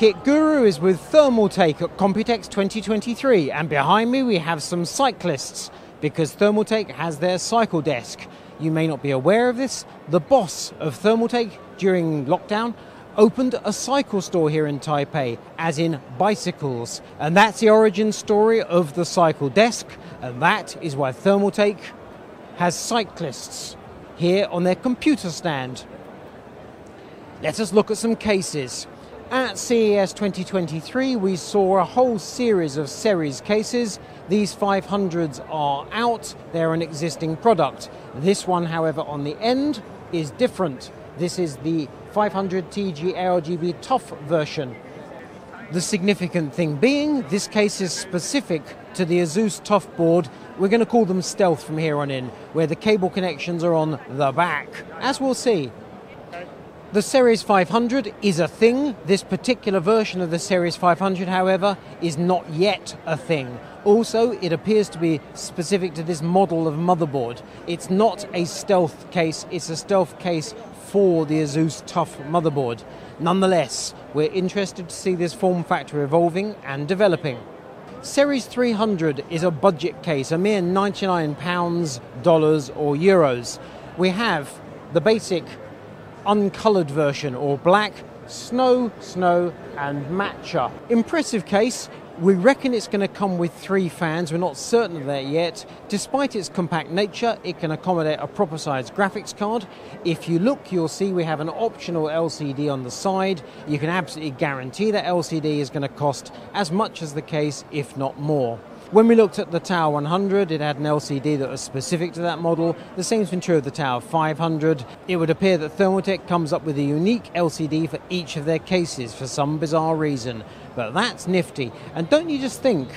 Kit Guru is with Thermaltake at Computex 2023, and behind me we have some cyclists, because Thermaltake has their cycle desk. You may not be aware of this. The boss of Thermaltake during lockdown opened a cycle store here in Taipei, as in bicycles, and that's the origin story of the cycle desk, and that is why Thermaltake has cyclists here on their computer stand. Let us look at some cases. At CES 2023 we saw a whole series of Ceres cases. These 500s are out, they're an existing product. This one, however, on the end is different. This is the 500TG RGB TOF version. The significant thing being, this case is specific to the Asus TOF board. We're going to call them Stealth from here on in, where the cable connections are on the back, as we'll see. The Ceres 500 is a thing. This particular version of the Ceres 500, however, is not yet a thing. Also, it appears to be specific to this model of motherboard. It's not a stealth case, it's a stealth case for the Asus TOF motherboard. Nonetheless, we're interested to see this form factor evolving and developing. Ceres 300 is a budget case, a mere £99, dollars or euros. We have the basic uncoloured version, or black, snow, and matcha. Impressive case. We reckon it's going to come with 3 fans. We're not certain of that yet. Despite its compact nature, it can accommodate a proper sized graphics card. If you look, you'll see we have an optional LCD on the side. You can absolutely guarantee that LCD is going to cost as much as the case, if not more. When we looked at the Tower 100, it had an LCD that was specific to that model. The same's been true of the Tower 500. It would appear that Thermaltake comes up with a unique LCD for each of their cases for some bizarre reason. But that's nifty. And don't you just think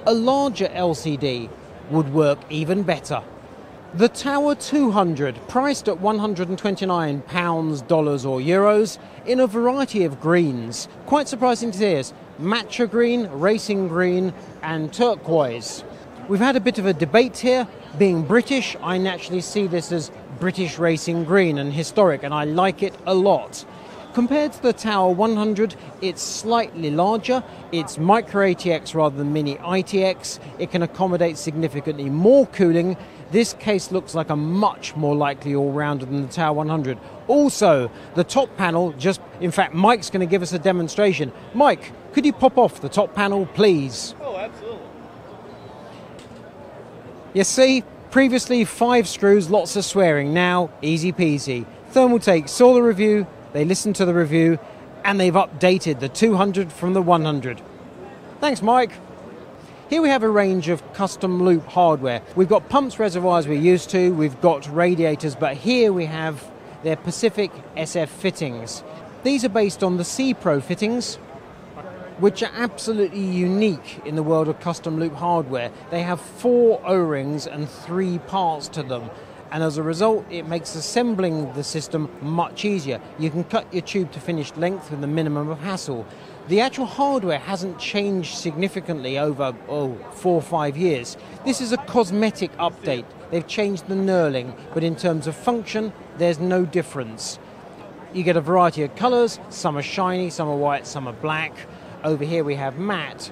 a larger LCD would work even better? The Tower 200, priced at £129, dollars or euros, in a variety of greens. Quite surprising to see this. Matcha green, racing green, and turquoise. We've had a bit of a debate here. Being British, I naturally see this as British racing green and historic, and I like it a lot. Compared to the Tower 100, it's slightly larger. It's micro ATX rather than mini ITX. It can accommodate significantly more cooling. This case looks like a much more likely all-rounder than the Tower 100. Also, the top panel in fact, Mike's going to give us a demonstration. Mike, could you pop off the top panel, please? Oh, absolutely. You see, previously 5 screws, lots of swearing. Now, easy peasy. Thermaltake saw the review, they listened to the review, and they've updated the 200 from the 100. Thanks, Mike. Here we have a range of custom loop hardware. We've got pumps, reservoirs we're used to, we've got radiators, but here we have their Pacific SF fittings. These are based on the C Pro fittings, which are absolutely unique in the world of custom loop hardware. They have 4 O-rings and 3 parts to them, and as a result it makes assembling the system much easier. You can cut your tube to finished length with the minimum of hassle. The actual hardware hasn't changed significantly over 4 or 5 years. This is a cosmetic update. They've changed the knurling, but in terms of function, there's no difference. You get a variety of colours. Some are shiny, some are white, some are black. Over here we have matte.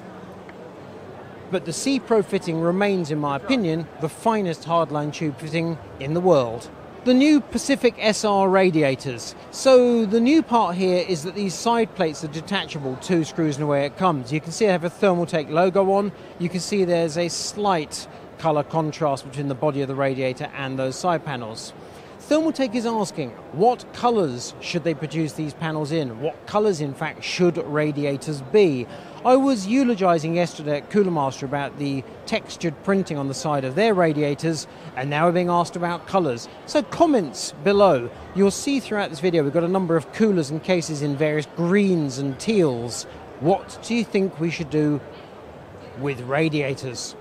But the C Pro fitting remains, in my opinion, the finest hardline tube fitting in the world. The new Pacific SR radiators. So the new part here is that these side plates are detachable, 2 screws and away it comes. You can see I have a Thermaltake logo on. You can see there's a slight colour contrast between the body of the radiator and those side panels. Thermaltake is asking, what colours should they produce these panels in? What colours, in fact, should radiators be? I was eulogising yesterday at Cooler Master about the textured printing on the side of their radiators, and now we're being asked about colours. So comments below. You'll see throughout this video we've got a number of coolers and cases in various greens and teals. What do you think we should do with radiators?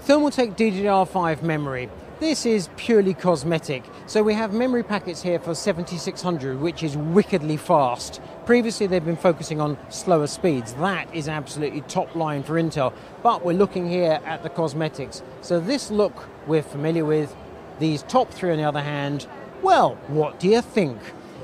Thermaltake DDR5 memory. This is purely cosmetic. So we have memory packets here for 7600, which is wickedly fast. Previously they've been focusing on slower speeds. That is absolutely top line for Intel. But we're looking here at the cosmetics. So this look we're familiar with. These top 3 on the other hand, well, what do you think?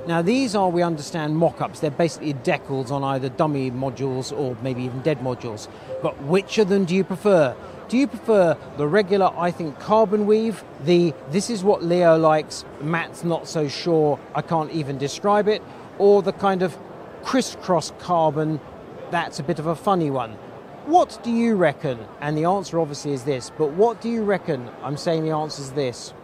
Now these are, we understand, mock-ups. They're basically decals on either dummy modules or maybe even dead modules. But which of them do you prefer? Do you prefer the regular, I think, carbon weave, this is what Leo likes, Matt's not so sure, I can't even describe it, or the kind of crisscross carbon, that's a bit of a funny one? What do you reckon? And the answer obviously is this, but what do you reckon? I'm saying the answer is this.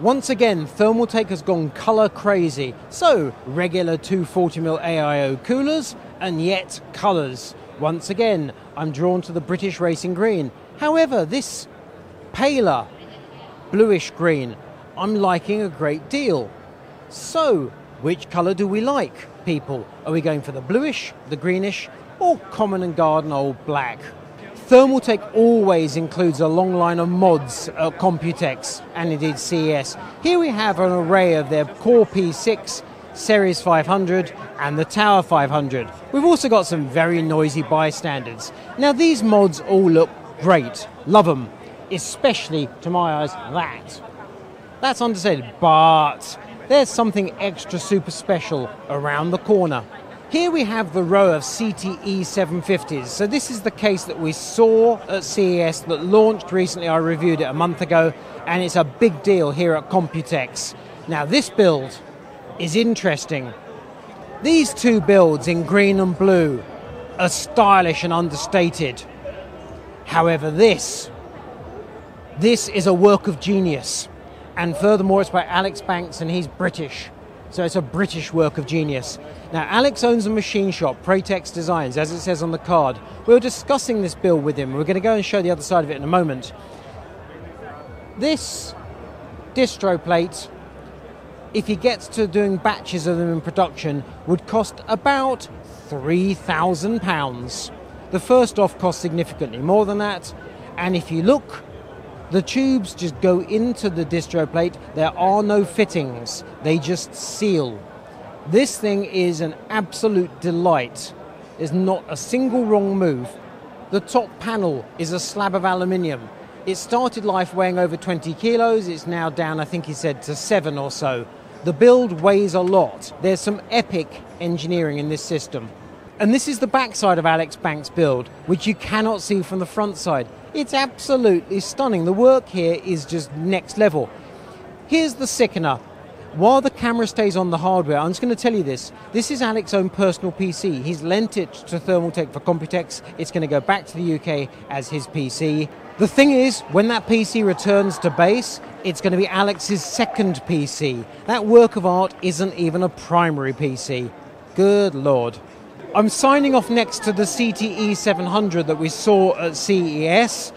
Once again, Thermaltake has gone colour crazy. So, regular 240mm AIO coolers, and yet colours. Once again, I'm drawn to the British racing green. However, this paler, bluish green, I'm liking a great deal. So, which colour do we like, people? Are we going for the bluish, the greenish, or common and garden old black? Thermaltake always includes a long line of mods at Computex and indeed CES. Here we have an array of their Core P6, Ceres 500 and the Tower 500. We've also got some very noisy bystanders. Now these mods all look great, love them, especially to my eyes that's understated, but there's something extra super special around the corner. Here we have the row of CTE C750s. So this is the case that we saw at CES that launched recently. I reviewed it a month ago, and it's a big deal here at Computex. Now this build is interesting. These two builds in green and blue are stylish and understated. However, this is a work of genius. And furthermore, it's by Alex Banks, and he's British. So it's a British work of genius. Now, Alex owns a machine shop, Pratex Designs, as it says on the card. We were discussing this build with him. We're going to go and show the other side of it in a moment. This distro plate, if he gets to doing batches of them in production, would cost about £3,000. The first off costs significantly more than that. And if you look, the tubes just go into the distro plate. There are no fittings. They just seal. This thing is an absolute delight. There's not a single wrong move. The top panel is a slab of aluminium. It started life weighing over 20 kilos. It's now down, I think he said, to 7 or so. The build weighs a lot. There's some epic engineering in this system. And this is the backside of Alex Banks' build, which you cannot see from the front side. It's absolutely stunning. The work here is just next level. Here's the sickener. While the camera stays on the hardware, I'm just going to tell you this. This is Alex's own personal PC. He's lent it to Thermaltake for Computex. It's going to go back to the UK as his PC. The thing is, when that PC returns to base, it's going to be Alex's second PC. That work of art isn't even a primary PC. Good Lord. I'm signing off next to the CTE 700 that we saw at CES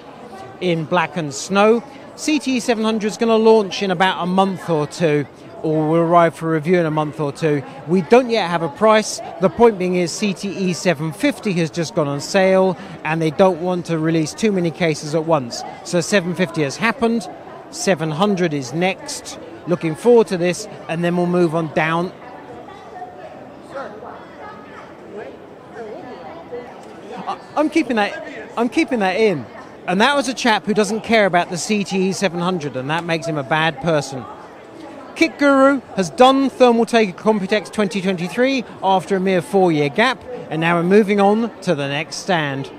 in black and snow. CTE 700 is going to launch in about a month or two, or will arrive for review in a month or two. We don't yet have a price. The point being is CTE 750 has just gone on sale, and they don't want to release too many cases at once. So 750 has happened, 700 is next. Looking forward to this, and then we'll move on down. I'm keeping that in. And that was a chap who doesn't care about the CTE 700, and that makes him a bad person. Kit Guru has done Thermaltake at Computex 2023 after a mere 4-year gap, and now we're moving on to the next stand.